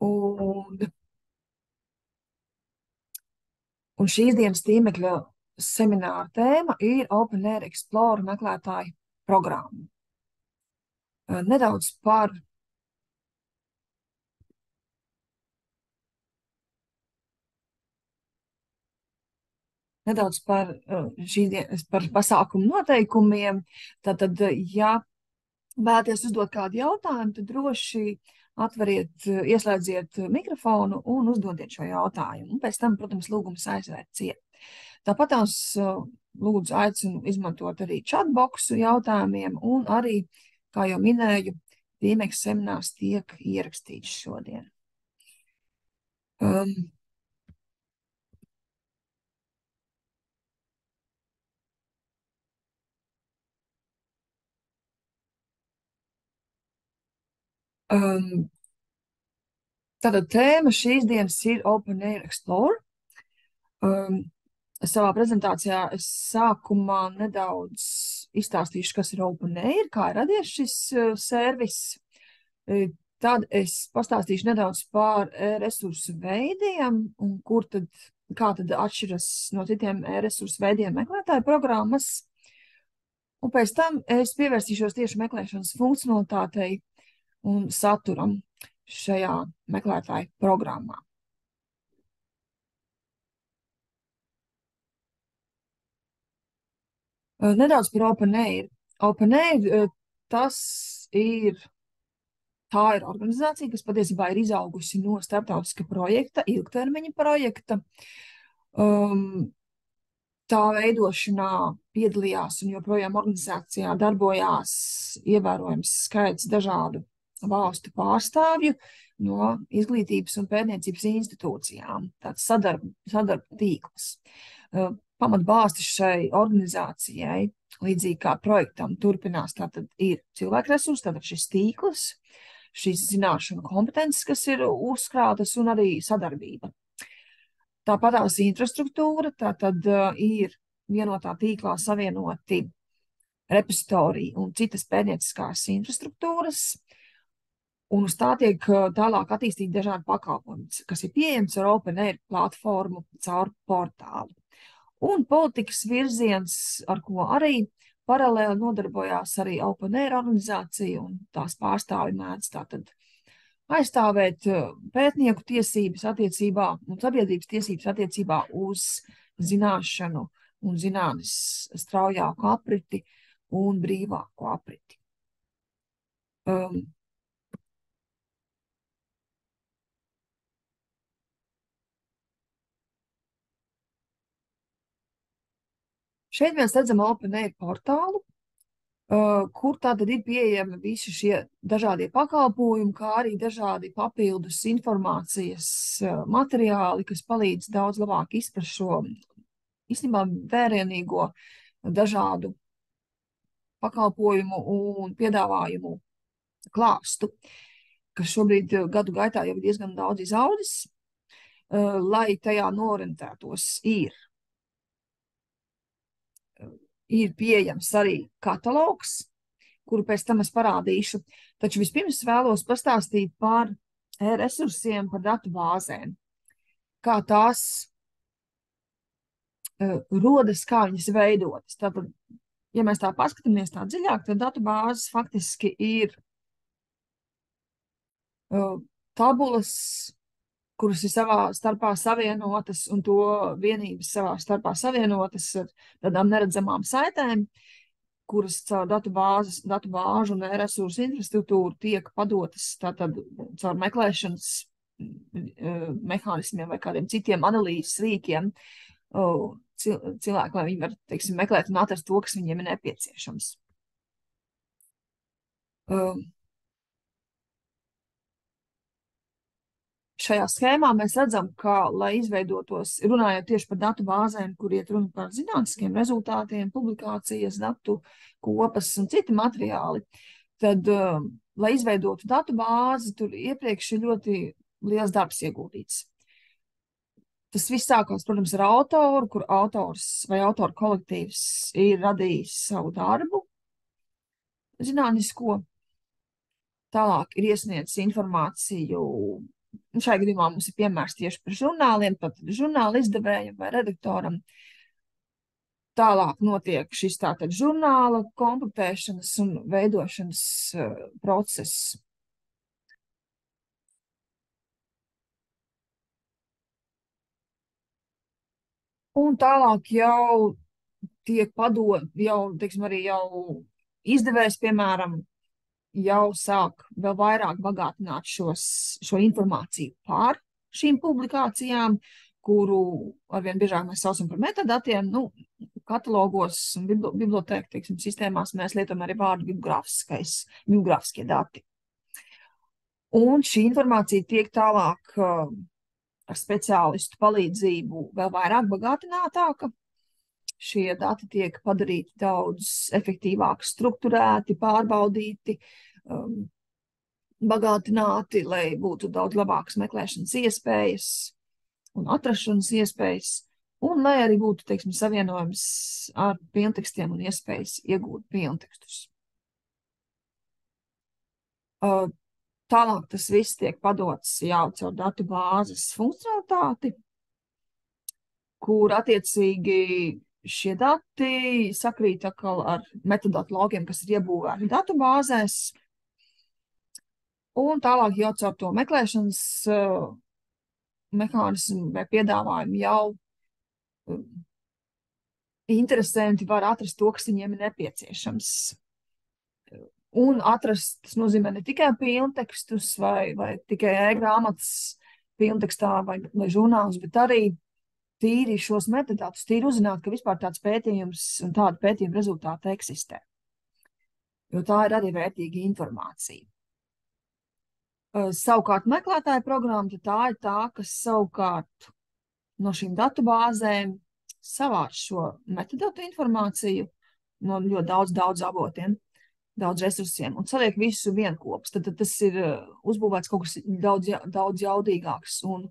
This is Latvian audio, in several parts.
Un, un šīs dienas tīmekļa semināra tēma ir Open Air Explorer meklētāju programma. Nedaudz par par pasākumu noteikumiem. Tātad, ja vēlaties uzdot kādu jautājumu, tad droši atveriet, ieslēdziet mikrofonu un uzdodiet šo jautājumu. Un pēc tam, protams, lūgums aizvērt ciet. Tāpat tās lūdzu aicinu izmantot arī chatboxu jautājumiem, un arī, kā jau minēju, tīmekļa seminārs tiek ierakstīts šodien. Tātad tēma šīs dienas ir Open Air Explorer. Savā prezentācijā es sākumā nedaudz izstāstīšu, kas ir Open Air, kā ir radies šis servis. Tad es pastāstīšu nedaudz par resursu veidiem un kā tad atšķiras no citiem resursu veidiem meklētāju programmas. Un pēc tam es pievērsīšos tieši meklēšanas funkcionalitātei un saturam šajā meklētāju programmā. Nedaudz par Open Air. Open Air tā ir organizācija, kas patiesībā ir izaugusi no starptautiska projekta, ilgtermiņa projekta. Tā veidošanā piedalījās un joprojām organizācijā darbojās ievērojams skaits dažādu valstu pārstāvju no izglītības un pētniecības institūcijām. Tāds sadarba tīkls. Pamatbāzes šai organizācijai, līdzīgi kā projektam, turpinās. Tātad ir cilvēku resursi, tātad šis tīkls, šīs zināšanu kompetences, kas ir uzkrātas, un arī sadarbība. Tāpatās infrastruktūra, tātad ir vienotā tīklā savienoti repozitoriji un citas pētnieciskās infrastruktūras, un uz tā tiek tālāk attīstīti dažādi pakalpojumi, kas ir pieejams ar Open Air platformu caur portālu. Un politikas virziens, ar ko arī paralēli nodarbojās arī Open Air organizācija, un tās pārstāvi mēdz tātad aizstāvēt pētnieku tiesības attiecībā un sabiedrības tiesības attiecībā uz zināšanu un zinātnes straujāku apriti un brīvāku apriti. Šeit mēs redzam Open Air portālu, kur tātad ir pieejami visi šie dažādie pakalpojumi, kā arī dažādi papildus informācijas materiāli, kas palīdz daudz labāk izprast šo īstenībā vērienīgo dažādu pakalpojumu un piedāvājumu klāstu, kas šobrīd gadu gaitā jau diezgan daudz izaudzis, lai tajā norentētos ir pieejams arī katalogs, kuru pēc tam es parādīšu. Taču vispirms vēlos pastāstīt par resursiem, par datu bāzēm. Kā tās rodas, kā viņas veidotas. Tātad, ja mēs tā paskatāmies tā dziļāk, tad datu bāzes faktiski ir tabulas, kuras ir savā starpā savienotas, un to vienības savā starpā savienotas ar tādām neredzamām saitēm, kuras caur datu bāžu un resursu infrastruktūru tiek padotas tātad caur meklēšanas mehānismiem vai kādiem citiem analīzes rīkiem cilvēki, lai viņi var, teiksim, meklēt un atrast to, kas viņiem ir nepieciešams. Šajā schēmā mēs redzam, ka, lai izveidotos, runājot tieši par datu bāzēm, kur iet runa par zinātniskiem rezultātiem, publikācijas, datu kopas un citi materiāli, tad, lai izveidotu datu bāzi, tur iepriekš ir ļoti liels darbs ieguldīts. Tas viss sākās, protams, ar autoru, kur autors vai autoru kolektīvs ir radījis savu darbu zinātnisko. Tālāk ir iesniedzis informāciju šajā gadījumā mums ir piemērs tieši par žurnāliem, pat žurnāla izdevējiem vai redaktoram. Tālāk notiek šis tātad žurnāla komplektēšanas un veidošanas process. Un tālāk jau tiek teiksim, arī jau izdevējs, piemēram, jau sāk vēl vairāk bagātināt šo informāciju par šīm publikācijām, kuru arvien biežāk mēs saucam par metadatiem. Nu, katalogos un bibliotēku, teiksim, sistēmās mēs lietojam arī vārdu bibliogrāfiskie dati. Un šī informācija tiek tālāk ar speciālistu palīdzību vēl vairāk bagātinātāka. Šie dati tiek padarīti daudz efektīvāk strukturēti, pārbaudīti, bagātināti, lai būtu daudz labākas meklēšanas iespējas un atrašanas iespējas, un lai arī būtu, teiksim, savienojums ar pilntekstiem un iespējas iegūt pilntekstus. Tālāk tas viss tiek padots jau caur datu bāzes funkcionalitāti, kur attiecīgi šie dati sakrīt atkal ar metadatu logiem, kas ir iebūvēti datu bāzēs, un tālāk jau caur to meklēšanas mehānismu vai piedāvājumu jau interesanti var atrast to, kas viņiem ir nepieciešams. Un atrast, tas nozīmē ne tikai pilntekstus vai tikai e-grāmatas pilntekstā vai žurnālus, bet arī tīri šos metadatus, tīri uzzināt, ka vispār tāds pētījums un tāda pētījuma rezultāti eksistē. Jo tā ir arī vērtīga informācija. Savukārt meklētāja programma, tā ir tā, kas savukārt no šīm datu bāzēm savāc šo metadatu informāciju no ļoti daudz avotiem, daudz resursiem un saliek visu vienkopas. Tad tas ir uzbūvēts kaut kas daudz jaudīgāks un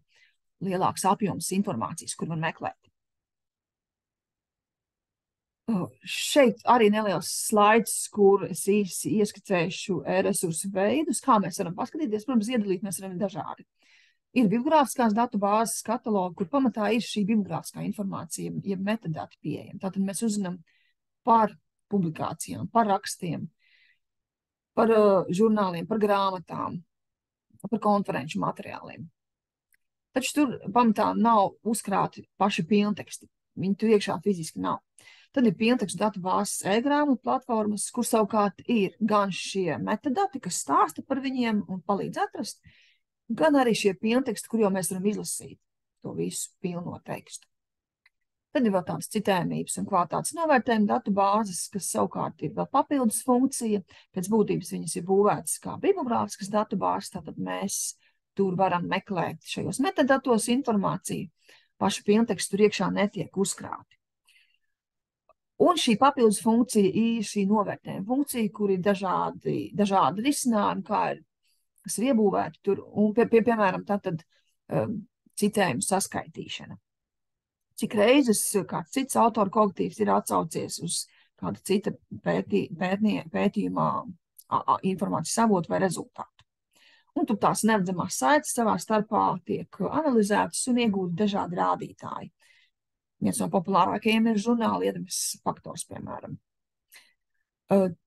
lielāks apjoms informācijas, kur var meklēt. Šeit arī neliels slaids, kur es īsi ieskicēšu e-resursu veidus, kā mēs varam paskatīties. Protams, iedalīt mēs varam dažādi. Ir bibliogrāfiskās datu bāzes katalogi, kur pamatā ir šī bibliogrāfiskā informācija, jeb metadati pieejami. Tātad mēs uzzinām par publikācijām, par rakstiem, par žurnāliem, par grāmatām, par konferenču materiāliem. Taču tur pamatā nav uzkrāti paši pilnteksti. Viņi tur iekšā fiziski nav. Tad ir pilntekstu datu bāzes e-grāmatu platformas, kur savukārt ir gan šie metadati, kas stāsta par viņiem un palīdz atrast, gan arī šie pilnteksti, kur jau mēs varam izlasīt to visu pilno tekstu. Tad ir vēl tādas citējumības un kvalitātes novērtējuma datu bāzes, kas savukārt ir vēl papildus funkcija. Pēc būtības viņas ir būvētas kā bibliogrāfiskas datu bāzes, tātad mēs tur varam meklēt šajos metadatos informāciju. Paši pilnteksti tur iekšā netiek uzkrāti. Un šī papildus funkcija ir šī novērtējuma funkcija, kur ir dažādi risinājumi, kas ir iebūvēti tur, un piemēram tātad citējumu saskaitīšana. Cik reizes kāds cits autoru kolektīvs ir atsaucies uz kāda cita pētījumā informācijas avotu vai rezultātu. Un tur tās neredzamās saites savā starpā tiek analizētas un iegūti dažādi rādītāji. Viens no populārākajiem ir žurnāla ietekmes faktors, piemēram.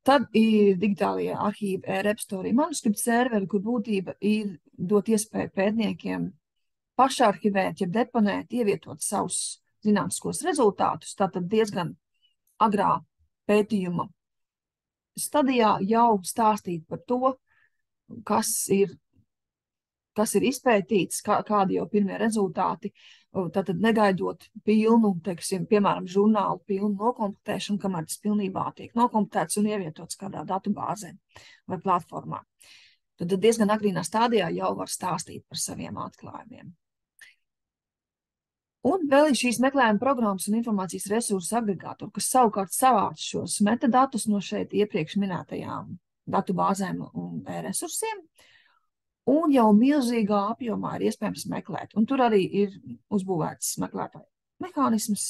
Tad ir digitālie arhīvi e-repository manuskriptu serveri, kur būtība ir dot iespēju pētniekiem pašarhivēt, ja deponēt, ievietot savus zinātniskos rezultātus, tātad diezgan agrā pētījuma stadijā jau stāstīt par to, kas ir izpētīts, kādi jau pirmie rezultāti, tātad negaidot pilnu, teiksim, piemēram, žurnālu pilnu nokomplektēšanu, kamēr tas pilnībā tiek nokomplektēts un ievietots kādā datubāzē vai platformā. Tad diezgan agrīnā stādijā jau var stāstīt par saviem atklājumiem. Un vēl ir šīs meklējuma programmas un informācijas resursu agregātori, kas savukārt savāc šos metadatus no šeit iepriekš minētajām datubāzēm un resursiem, un jau milzīgā apjomā ir iespējams meklēt. Un tur arī ir uzbūvēts meklētāju mehānisms,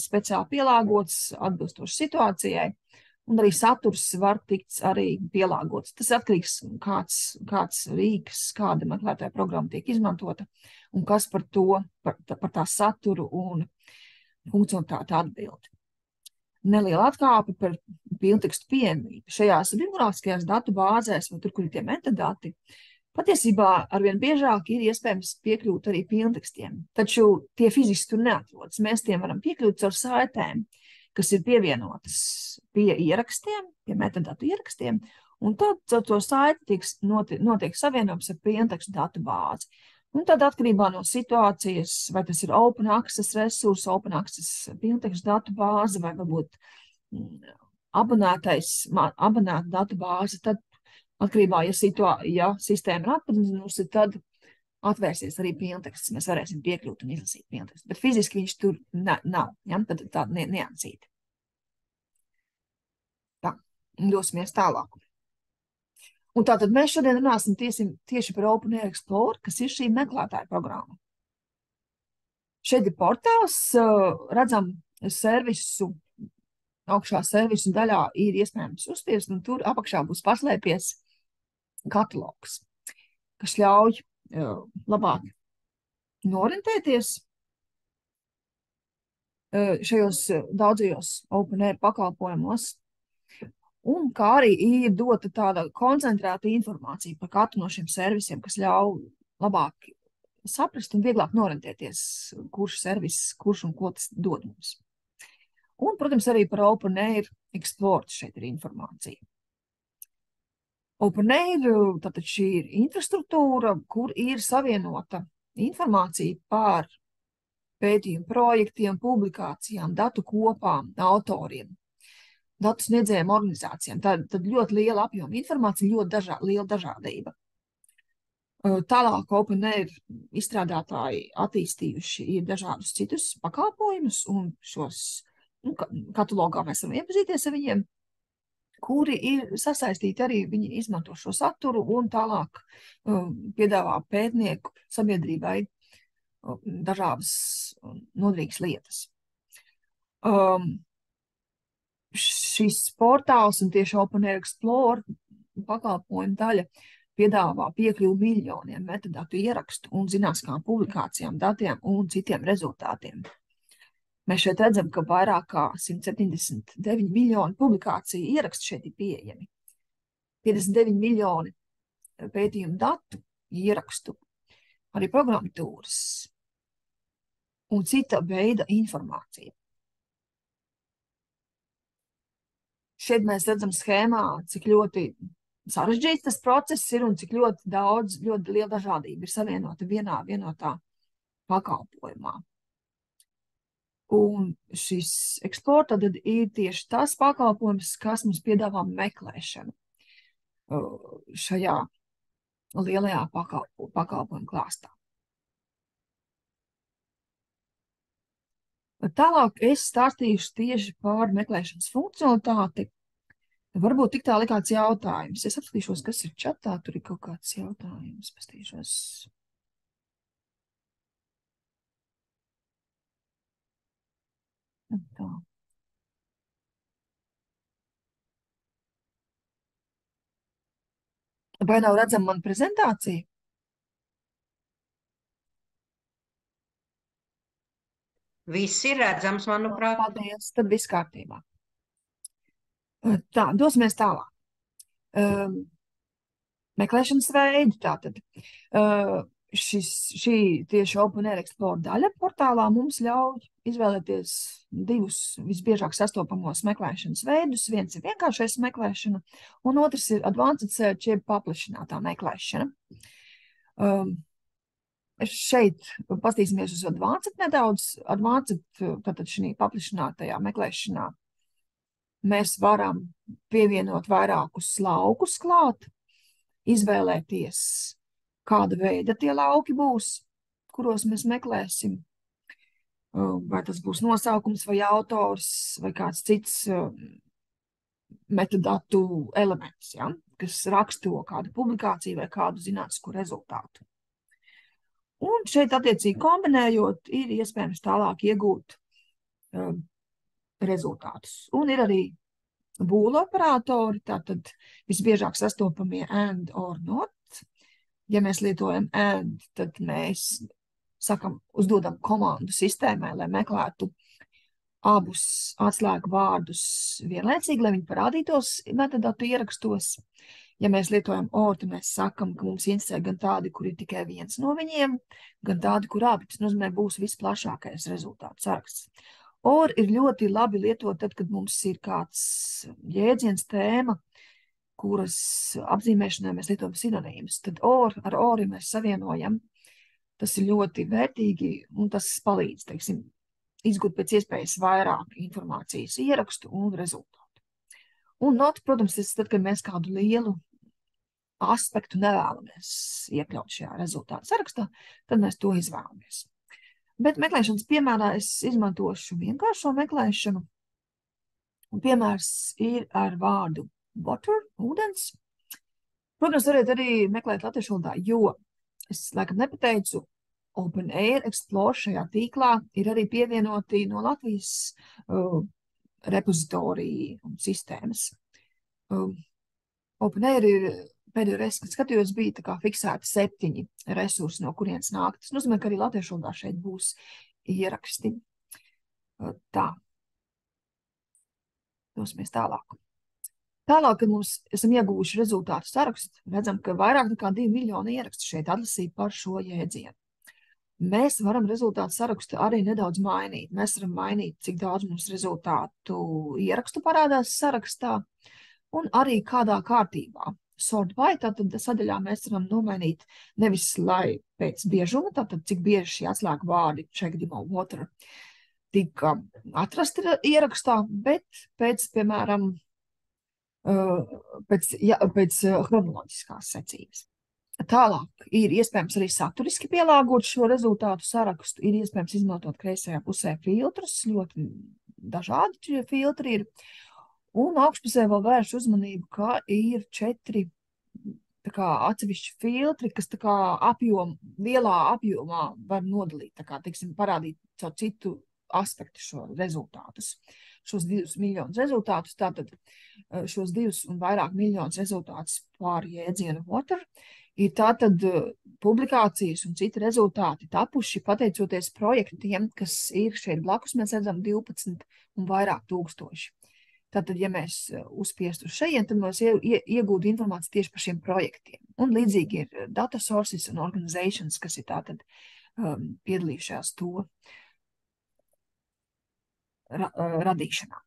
speciāli pielāgots atbilstoši situācijai. un arī saturs var tikt arī pielāgots. Tas atkarīgs, kāds rīks, kāda meklētāja programma tiek izmantota, un kas par tā saturu un funkcionalitāti atbild. Neliela atkāpe par pilntekstu pieejamību. Šajās bibliogrāfiskajās datu bāzēs, vai tur, kur ir tie metadati, patiesībā arvien biežāk ir iespējams piekļūt arī pilntekstiem, taču tie fiziski tur neatrodas. Mēs tiem varam piekļūt caur saitēm, kas ir pievienotas pie ierakstiem, pie metadatu ierakstiem, un tad caur to saiti notiek savienojums ar pilntekstu datu bāzi. Un tad atkarībā no situācijas, vai tas ir open access resurss, open access pilntekstu datu bāze, vai varbūt abonēta datu bāze, tad atkarībā, ja sistēma ir atpazinusi, tad atvērsies arī pilnteksts. Mēs varēsim piekļūt un izlasīt pilntekstu. Bet fiziski viņš tur nav. Ja? Tad tāda neansīta. Tā, dosimies tālāk. Un tātad mēs šodien runāsim tieši par OpenAir Explorer, kas ir šī meklētāja programma. Šeit ir portāls, redzam servisu, augšā servisu daļā ir iespējams uzspiest, un tur apakšā būs paslēpies katalogs, kas ļauj labāk norientēties šajos daudzajos OpenAir pakalpojumos, un kā arī ir dota tāda koncentrēta informācija par katru no šiem servisiem, kas ļauj labāk saprast un vieglāk norientēties, kurš servis, kurš un ko tas dod mums. Un, protams, arī par OpenAir Explorer šeit ir informācija. OpenAir, tātad šī ir infrastruktūra, kur ir savienota informācija par pētījumu projektiem, publikācijām, datu kopām, autoriem, datu sniedzējiem organizācijām. Tad ļoti liela apjoma informācija, ļoti liela dažādība. Tālāk OpenAir izstrādātāji attīstījuši ir dažādus citus pakalpojumus, un šos katalogā mēs varam iepazīties ar viņiem, kuri ir sasaistīti arī, viņi izmanto šo saturu un tālāk piedāvā pētnieku sabiedrībai dažādas noderīgas lietas. Šis portāls un tieši OpenAir Explorer pakalpojuma daļa piedāvā piekļuvi miljoniem metadatu ierakstu un zinātniskām publikācijām, datiem un citiem rezultātiem. Mēs šeit redzam, ka vairāk kā 179 miljoni publikāciju ierakstu šeit ir pieejami. 59 miljoni pētījumu datu ierakstu, arī programmatūras un cita veida informācija. Šeit mēs redzam schēmā, cik ļoti sarežģīts tas process ir un cik ļoti liela dažādība ir savienota vienotā pakalpojumā. Un šis Explorer tad ir tieši tas pakalpojums, kas mums piedāvā meklēšanu šajā lielajā pakalpojumu klāstā. Tālāk es stāstīšu tieši par meklēšanas funkcionalitāti. Varbūt tik tālāk kāds jautājums. Es apskatīšos, kas ir čatā, tur ir kaut kāds jautājums. Pastīšos. Tā. Vai nav redzama mana prezentācija? Viss ir redzams, manuprāt. Paldies, tad viss kārtībā. Tā, dosimies tālāk. Meklēšanas veidi tātad. Šī tieši OpenAir Explorer daļa portālā mums ļauj izvēlēties divus visbiežāk sastopamos meklēšanas veidus. Viens ir vienkāršais meklēšana, un otrs ir advanced search, jeb paplašinātā meklēšana. Šeit pastīsimies uz advanced nedaudz. Advanced, tātad šī paplašinātajā meklēšanā, mēs varam pievienot vairākus laukus klāt, izvēlēties, kāda veida tie lauki būs, kuros mēs meklēsim. Vai tas būs nosaukums vai autors vai kāds cits metadatu elements, ja, kas raksturo kādu publikāciju vai kādu zinātnisku rezultātu. Un šeit attiecīgi kombinējot ir iespējams tālāk iegūt rezultātus. Un ir arī būlu operatori, tātad visbiežāk sastopamie and or not. Ja mēs lietojam and, tad mēs uzdodam komandu sistēmai, lai meklētu abus atslēgu vārdus vienlaicīgi, lai viņi parādītos metadatu ierakstos. Ja mēs lietojam or, tad mēs sakam, ka mums interesē gan tādi, kur ir tikai viens no viņiem, gan tādi, kur abi. Tas nozīmē, būs visplašākais rezultātu saraksts. Or ir ļoti labi lietot tad, kad mums ir kāds jēdziens, tēma, kuras apzīmēšanai mēs lietojam sinonīmus. Tad ar ori mēs savienojam. Tas ir ļoti vērtīgi un tas palīdz, teiksim, izgūt pēc iespējas vairāk informācijas ierakstu un rezultātu. Un not, protams, tas tad, kad mēs kādu lielu aspektu nevēlamies iekļaut šajā rezultātu sarakstā, tad mēs to izvēlamies. Bet meklēšanas piemērā es izmantošu vienkāršo meklēšanu. Un piemērs ir ar vārdu water, ūdens. Protams, variet arī meklēt latviešu valodā, jo es laikam nepateicu, OpenAIR Explore šajā tīklā ir arī pievienoti no Latvijas repozitorija un sistēmas. OpenAIR ir pēdējo reizi, kad skatījos, bija tā kā fiksēti 7 resursi, no kurienes nāk. Tas nozīmē, ka arī latviešu valodā šeit būs ieraksti. Tā. Dosimies tālāk. Tālāk, kad mums esam ieguvuši rezultātu sarakstu, redzam, ka vairāk nekā 2 miljoni ierakstu šeit atlasīja par šo jēdzienu. Mēs varam rezultātu sarakstu arī nedaudz mainīt. Mēs varam mainīt, cik daudz mums rezultātu ierakstu parādās sarakstā un arī kādā kārtībā. Sort by, tātad sadaļā mēs varam nomainīt nevis lai pēc biežuma, tātad cik bieži šie atslēgu vārdi check demo water tika atrasti ierakstā, bet pēc, piemēram, pēc chronoloģiskās secības. Tālāk ir iespējams arī saturiski pielāgot šo rezultātu sarakstu, ir iespējams izmantot kreisajā pusē filtrus, ļoti dažādi šie filtri ir. Un augšpusē vēl vērš uzmanību, ka ir 4 tā kā atsevišķi filtri, kas tā kā lielā apjomā var nodalīt, tā kā, teiksim, parādīt caur citu aspektu šo rezultātus. Šos 2 miljonus rezultātus, tātad šos 2 un vairāk miljonus rezultātus pār jēdzienu water, ir tātad publikācijas un citi rezultāti tapuši pateicoties projektiem, kas ir šeit blakus, mēs redzam 12 un vairāk tūkstoši. Tātad, ja mēs uzspiestu uz šeit, tad mēs iegūtu informāciju tieši par šiem projektiem. Un līdzīgi ir data sources un organizations, kas ir tātad piedalījušās to radīšanā.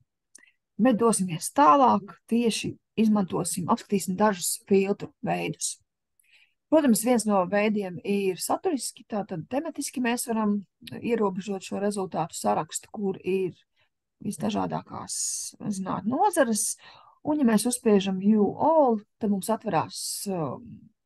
Bet dosimies tālāk, tieši apskatīsim dažus filtru veidus. Protams, viens no veidiem ir saturiski, tātad tematiski mēs varam ierobežot šo rezultātu sarakstu, kur ir visdažādākās nozares, un ja mēs uzspiežam view all, tad mums atverās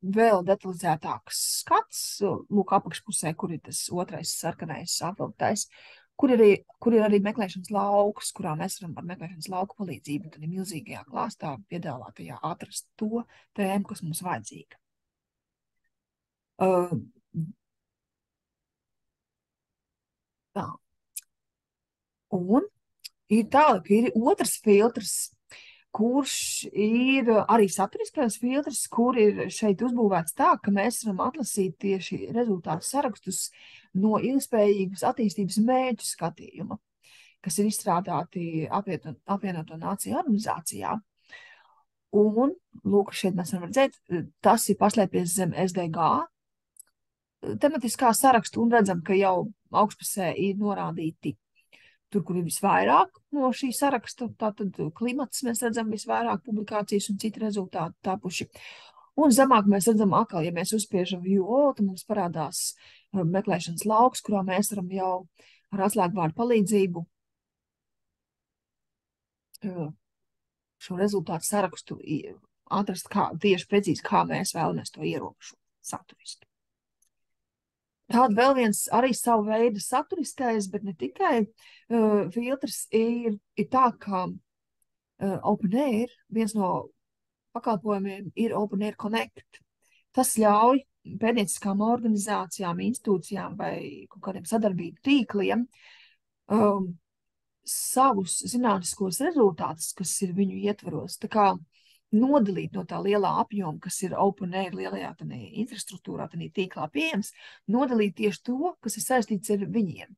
vēl detalizētāks skats, lūk apakšpusē, kur ir tas otrais sarkanais apvilktais, kur ir arī meklēšanas lauks, kurā mēs varam ar meklēšanas lauku palīdzību tad milzīgajā klāstā piedāvātajā atrast to tēmu, kas mums vajadzīga. Tā. Un ir tālāk, ir otrs filtrs, kurš ir arī saturiskais filtrs, kur ir šeit uzbūvēts tā, ka mēs varam atlasīt tieši rezultātu sarakstus no ilgspējīgas attīstības mērķu skatījuma, kas ir izstrādāti apvienoto nāciju organizācijā. Un, lūk, šeit mēs varam redzēt, tas ir paslēpies zem SDG tematiskā sarakstu, un redzam, ka jau augšpusē ir norādīti tur, kur ir visvairāk no šī saraksta, tātad klimats mēs redzam visvairāk publikācijas un citi rezultāti tapuši. Un zemāk mēs redzam atkal, ja mēs uzspiežam view all, tad mums parādās meklēšanas lauks, kurā mēs varam jau ar atslēgvārdu palīdzību šo rezultātu sarakstu atrast tieši precīzi, kā mēs vēlamies to ierobežot saturiski. Tāda vēl viens arī savu veidu saturiskais, bet ne tikai filtrs ir tā, ka OpenAIR, viens no pakalpojumiem ir OpenAIR Connect. Tas ļauj pētnieciskām organizācijām, institūcijām vai kaut kādiem sadarbību tīkliem savus zinātniskos rezultātus, kas ir viņu ietvaros, tā kā nodalīt no tā lielā apjoma, kas ir OpenAI lielajā infrastruktūrā, tādā tīklā pieejams, nodalīt tieši to, kas ir saistīts ar viņiem.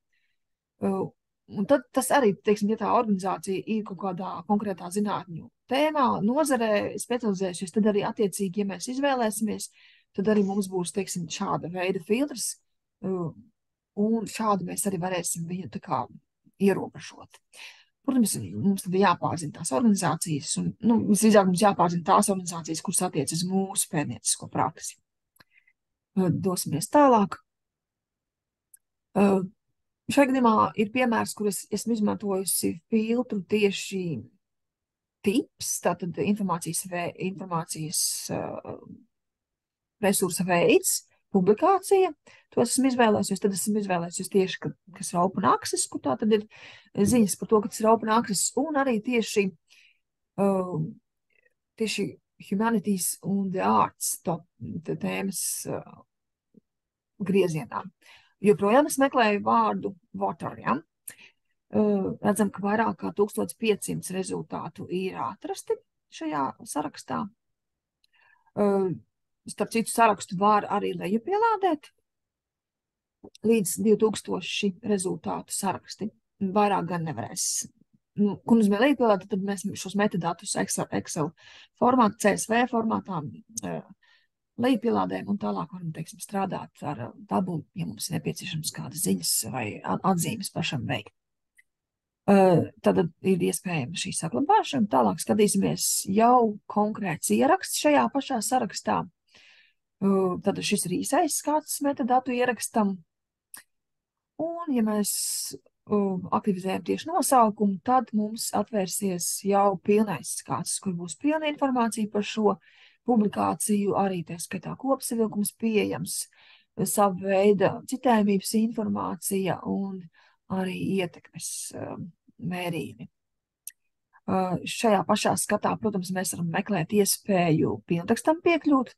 Un tad tas arī, teiksim, ja tā organizācija ir kaut kādā konkrētā zinātņu tēmā, nozarē specializējušies, tad arī attiecīgi, ja mēs izvēlēsimies, tad arī mums būs, teiksim, šāda veida filtrs, un šādi mēs arī varēsim viņu tā kā ierobežot. Protams, mums tad jāpārzina tās organizācijas, un visdrīzāk mums jāpārzina tās organizācijas, kuras attiec uz mūsu pētniecisko praksi. Dosimies tālāk. Šajā gadījumā ir piemērs, kur es esmu izmantojusi filtru tieši tips, tātad informācijas resursa veids, publikācija. To esmu izvēlējusies, tad esmu izvēlējusies tieši, kas ir open access, kur tā tad ir ziņas par to, ka tas ir open access, un arī tieši humanities un the arts tēmas griezienā. Joprojām es meklēju vārdu water, ja? Redzam, ka vairāk kā 1500 rezultātu ir atrasti šajā sarakstā. Starp citu sarakstu var arī lejupielādēt līdz 2000 rezultātu saraksti. Vairāk gan nevarēs. Kur mums bija lejupielādēt, tad mēs šos metadatus Excel formātā, CSV formātā lejupielādējam un tālāk varam, teiksim, strādāt ar tabulu, ja mums ir nepieciešams kādas ziņas vai atzīmes pašam veikt. Tad ir iespējama šī saglabāšana. Tālāk skatīsimies jau konkrēts ieraksts šajā pašā sarakstā. Tad šis ir īsais skats metadatu ierakstam. Un, ja mēs aktivizējam tieši nosaukumu, tad mums atvērsies jau pilnais skats, kur būs pilna informācija par šo publikāciju, arī tā skaitā kopsavilkums pieejams, savu veidu citējumības informācija un arī ietekmes mērījumi. Šajā pašā skatā, protams, mēs varam meklēt iespēju pilntekstam piekļūt.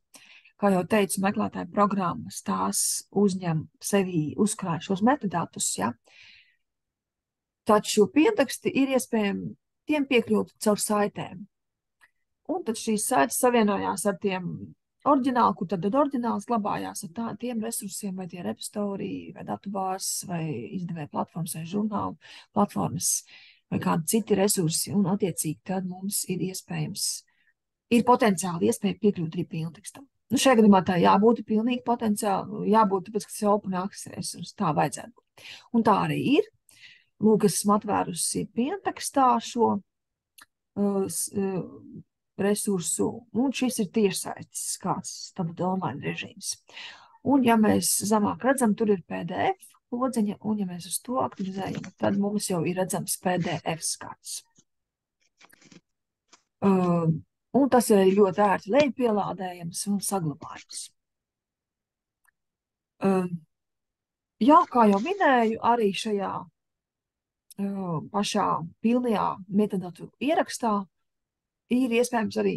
Kā jau teicu, meklētāju programmas tās uzņem sevī uzkrāj šos metadatus, ja? Taču pilnteksti ir iespējami tiem piekļūt caur saitēm. Un tad šīs saites savienojās ar tiem oriģinālu, kur tad oriģināls glabājās ar tiem resursiem, vai tie repositoriji, vai datubāzes, vai izdevēja platformas, vai žurnālu platformas, vai kādi citi resursi, un attiecīgi tad mums ir iespējams, ir potenciāli iespēja piekļūt arī pilntekstam. Šajā gadījumā tā jābūt pilnīgi potenciāli, jābūt, tāpēc, ka tas ir open access resurs, tā vajadzētu būt. Un tā arī ir. Lūk, esmu atvērusi pilntekstā šo resursu, un šis ir tiešsaites kāds, tātad online režīms. Un ja mēs zemāk redzam, tur ir PDF lodziņa, un ja mēs uz to aktivizējam, tad mums jau ir redzams PDF skats. Un tas ir ļoti ērti lejupielādējams un saglabājams. Jā, kā jau minēju, arī šajā pašā pilnajā metadatu ierakstā ir iespējams arī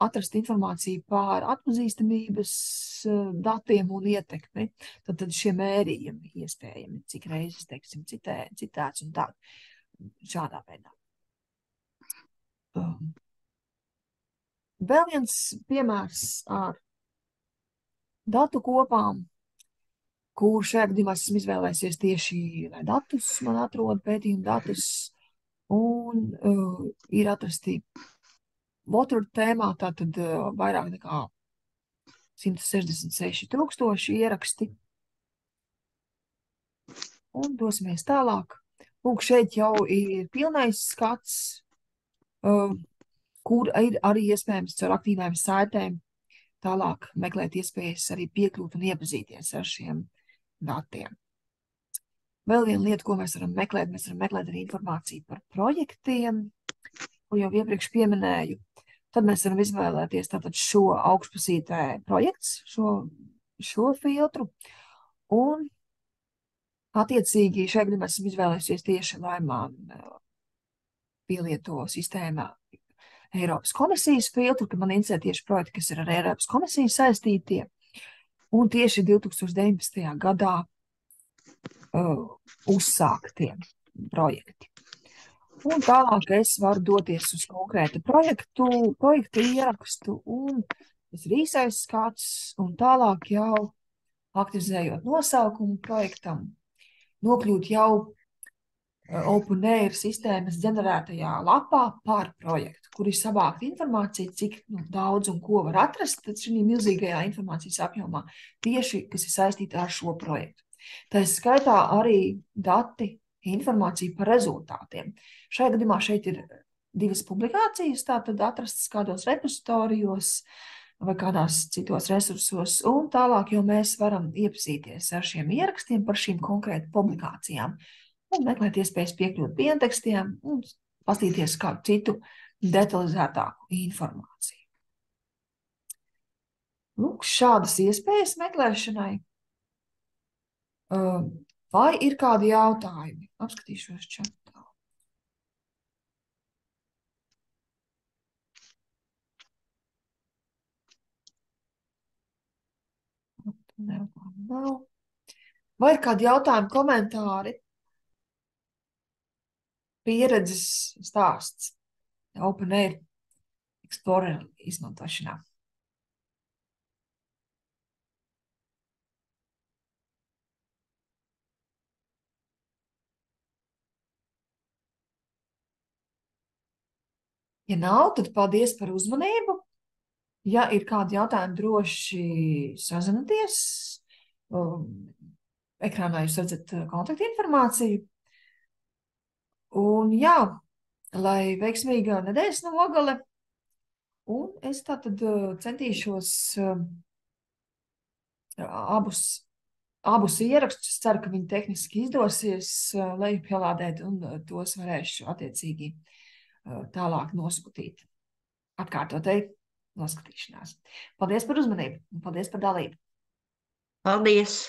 atrast informāciju par atpazīstamības datiem un ietekmi. Tad šie mērījumi iespējami, cik reizes, teiksim, citēts un tā, šādā veidā. Vēl viens piemērs ar datu kopām, kur šajā gadījumā esmu izvēlēsies tieši, lai datus man atrod, pētījumu datus, un ir atrasti water tēmā, tātad vairāk nekā 166,000 ieraksti. Un dosimies tālāk. Lūk, šeit jau ir pilnais skats, kur ir arī iespējams caur aktīvām saitēm tālāk meklēt iespējas arī piekļūt un iepazīties ar šiem datiem. Vēl viena lieta, ko mēs varam meklēt arī informāciju par projektiem, ko jau iepriekš pieminēju. Tad mēs varam izvēlēties tātad šo augšpusītē projekts, šo filtru, un attiecīgi šeit gadījumā esmu izvēlējusies tieši, lai man pielieto sistēmā Eiropas komisijas filtru, ka man interesē tieši projekti, kas ir ar Eiropas komisiju saistītie, un tieši 2019. gadā uzsāktie projekti. Un tālāk es varu doties uz konkrētu projektu ierakstu, un tas ir īsais skats, un tālāk jau aktivizējot nosaukumu projektam, nokļūt jau OpenAIR sistēmas ģenerētajā lapā par projektu, kur ir savākta informācija, cik daudz un ko var atrast šī milzīgajā informācijas apjomā, tieši, kas ir saistīta ar šo projektu. Tā skaitā arī dati, informācija par rezultātiem. Šajā gadījumā šeit ir 2 publikācijas, tātad atrastas kādos repozitorijos vai kādās citos resursos, un tālāk jau mēs varam iepazīties ar šiem ierakstiem par šīm konkrēti publikācijām un meklēt iespējas piekļūt pientekstiem un paskatīties kādu citu detalizētāku informāciju. Lūk, šādas iespējas meklēšanai. Vai ir kādi jautājumi? Apskatīšos čatā. Nav. Vai ir kādi jautājumi, komentāri? Pieredzes stāsts OpenAIR Explorer izmantošanā. Ja nav, tad paldies par uzmanību. Ja ir kādi jautājumi, droši sazinieties. Ekrānā jūs redzat kontaktinformāciju. Un jā, lai veiksmīga nedēļas nogale. Un es tātad centīšos abus ierakstus, ceru, ka viņi tehniski izdosies lejupielādēt, un tos varēšu attiecīgi tālāk nosūtīt. Atkārtotai noskatīšanās. Paldies par uzmanību un paldies par dalību. Paldies!